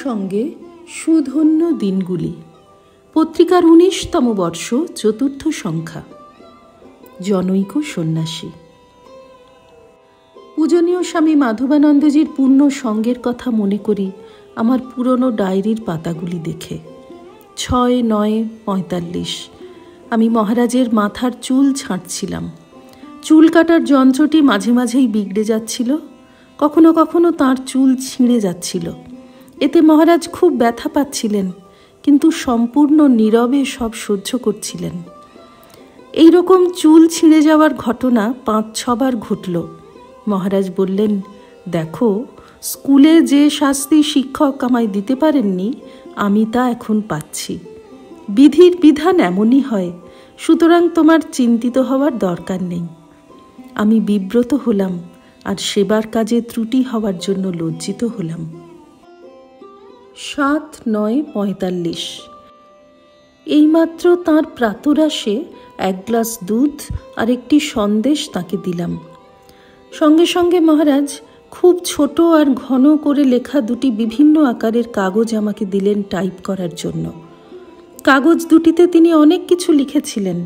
সঙ্গে সুধন্য দিনগুলি। পত্রিকার ১৯তম বর্ষ, চতুর্থ সংখ্যা। জনৈক সন্ন্যাসী। পূজনীয় স্বামী মাধবানন্দজির পূর্ণ সঙ্গের কথা মনে করি আমার পুরনো ডায়েরির পাতাগুলি দেখে। ৬/৯/৪৫। আমি মহারাজের মাথার চুল ছাঁটছিলাম। চুল কাটার যন্ত্রটি মাঝে মাঝেই বিগড়ে যাচ্ছিল, কখনো কখনো তাঁর চুল ছিঁড়ে যাচ্ছিল। এতে মহারাজ খুব ব্যথা পাচ্ছিলেন, কিন্তু সম্পূর্ণ নীরবে সব সহ্য করছিলেন। এই রকম চুল ছিঁড়ে যাওয়ার ঘটনা ৫-৬বার ঘটল। মহারাজ বললেন, দেখো, স্কুলে যে শাস্তি শিক্ষক আমায় দিতে পারেননি, আমি তা এখন পাচ্ছি। বিধির বিধান এমনই হয়, সুতরাং তোমার চিন্তিত হওয়ার দরকার নেই। আমি বিব্রত হলাম আর সেবার কাজে ত্রুটি হওয়ার জন্য লজ্জিত হলাম। ৭/৯/৪৫। এইমাত্র তাঁর প্রাতরাশে ১ গ্লাস দুধ আর একটি সন্দেশ তাঁকে দিলাম। সঙ্গে সঙ্গে মহারাজ খুব ছোট আর ঘন করে লেখা ২টি বিভিন্ন আকারের কাগজ আমাকে দিলেন টাইপ করার জন্য। কাগজ দুটিতে তিনি অনেক কিছু লিখেছিলেন,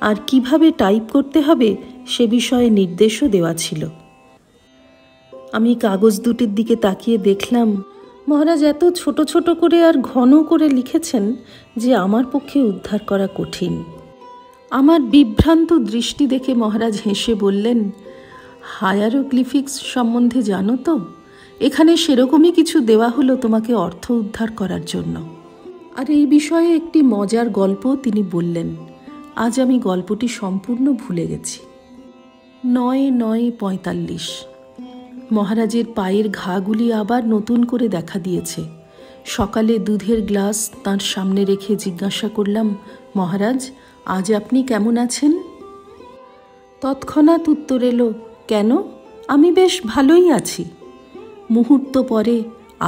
আর কিভাবে টাইপ করতে হবে সে বিষয়ে নির্দেশও দেওয়া ছিল। আমি কাগজ দুটির দিকে তাকিয়ে দেখলাম, মহারাজ এত ছোট ছোট করে আর ঘন করে লিখেছেন যে আমার পক্ষে উদ্ধার করা কঠিন। আমার বিভ্রান্ত দৃষ্টি দেখে মহারাজ হেসে বললেন, হায়ারোগ্লিফিক্স সম্বন্ধে জানো তো? এখানে সেরকমই কিছু দেওয়া হলো তোমাকে অর্থ উদ্ধার করার জন্য। আর এই বিষয়ে একটি মজার গল্প তিনি বললেন। আজ আমি গল্পটি সম্পূর্ণ ভুলে গেছি। ৯/৯/৪৫। মহারাজের পায়ের ঘাগুলি আবার নতুন করে দেখা দিয়েছে। সকালে দুধের গ্লাস তাঁর সামনে রেখে জিজ্ঞাসা করলাম, মহারাজ, আজ আপনি কেমন আছেন? তৎক্ষণাৎ উত্তর এলো, কেন, আমি বেশ ভালোই আছি। মুহূর্ত পরে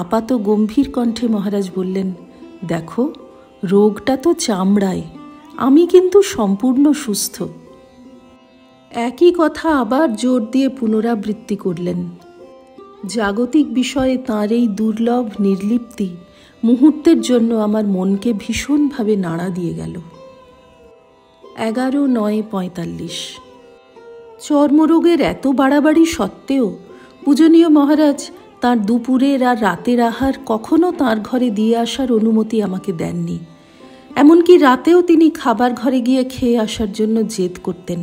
আপাত গম্ভীর কণ্ঠে মহারাজ বললেন, দেখো, রোগটা তো চামড়ায়, আমি কিন্তু সম্পূর্ণ সুস্থ। একই কথা আবার জোর দিয়ে পুনরাবৃত্তি করলেন। জাগতিক বিষয়ে তাঁর এই দুর্লভ নির্লিপ্তি মুহূর্তের জন্য আমার মনকে ভীষণভাবে নাড়া দিয়ে গেল। ১১/৯/৪৫। চর্মরোগের এত বাড়াবাড়ি সত্ত্বেও পূজনীয় মহারাজ তাঁর দুপুরের আর রাতের আহার কখনো তাঁর ঘরে দিয়ে আসার অনুমতি আমাকে দেননি। এমনকি রাতেও তিনি খাবার ঘরে গিয়ে খেয়ে আসার জন্য জেদ করতেন।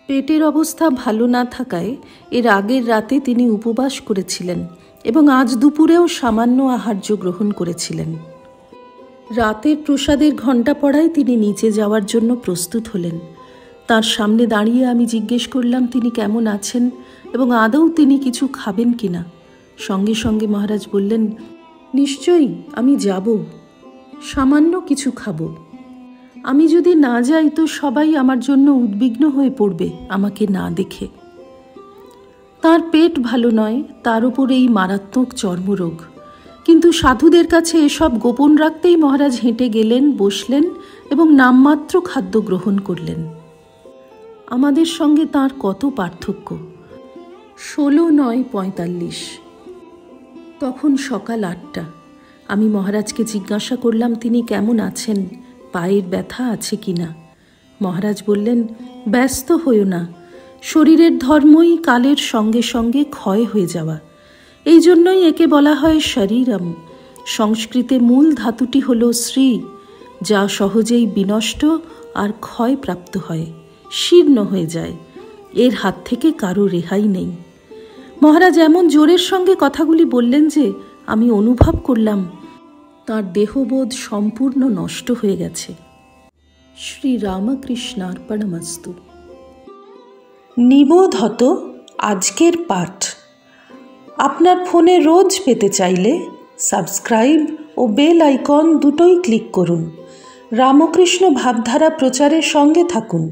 পেটের অবস্থা ভালো না থাকায় এর আগের রাতে তিনি উপবাস করেছিলেন এবং আজ দুপুরেও সামান্য আহার্য গ্রহণ করেছিলেন। রাতের প্রসাদের ঘণ্টা পড়ায় তিনি নিচে যাওয়ার জন্য প্রস্তুত হলেন। তার সামনে দাঁড়িয়ে আমি জিজ্ঞেস করলাম তিনি কেমন আছেন এবং আদৌ তিনি কিছু খাবেন কিনা। সঙ্গে সঙ্গে মহারাজ বললেন, নিশ্চয়ই, আমি যাব, সামান্য কিছু খাবো। আমি যদি না যাই তো সবাই আমার জন্য উদ্বিগ্ন হয়ে পড়বে আমাকে না দেখে। তার পেট ভালো নয়, তার উপর এই মারাত্মক চর্মরোগ। কিন্তু সাধুদের কাছে এসব গোপন রাখতেই মহারাজ হেঁটে গেলেন, বসলেন এবং নামমাত্র খাদ্য গ্রহণ করলেন। আমাদের সঙ্গে তার কত পার্থক্য। ১৬/৯/৪৫। তখন সকাল ৮টা। আমি মহারাজকে জিজ্ঞাসা করলাম তিনি কেমন আছেন, পায়ের ব্যথা আছে কিনা। মহারাজ বললেন, ব্যস্ত হইও না, শরীরের ধর্মই কালের সঙ্গে সঙ্গে ক্ষয় হয়ে যাওয়া। এই জন্যই একে বলা হয় শরীরম। সংস্কৃতে মূল ধাতুটি হল শ্রী, যা সহজেই বিনষ্ট আর ক্ষয়প্রাপ্ত হয়, শীর্ণ হয়ে যায়। এর হাত থেকে কারো রেহাই নেই। মহারাজ এমন জোরের সঙ্গে কথাগুলি বললেন যে আমি অনুভব করলাম তাঁর দেহবোধ সম্পূর্ণ নষ্ট হয়ে গেছে। শ্রী রামকৃষ্ণার্পণমস্তু। নিবোধত আজকের পাঠ আপনার ফোনে রোজ পেতে চাইলে সাবস্ক্রাইব ও বেল আইকন দুটোই ক্লিক করুন। রামকৃষ্ণ ভাবধারা প্রচারের সঙ্গে থাকুন।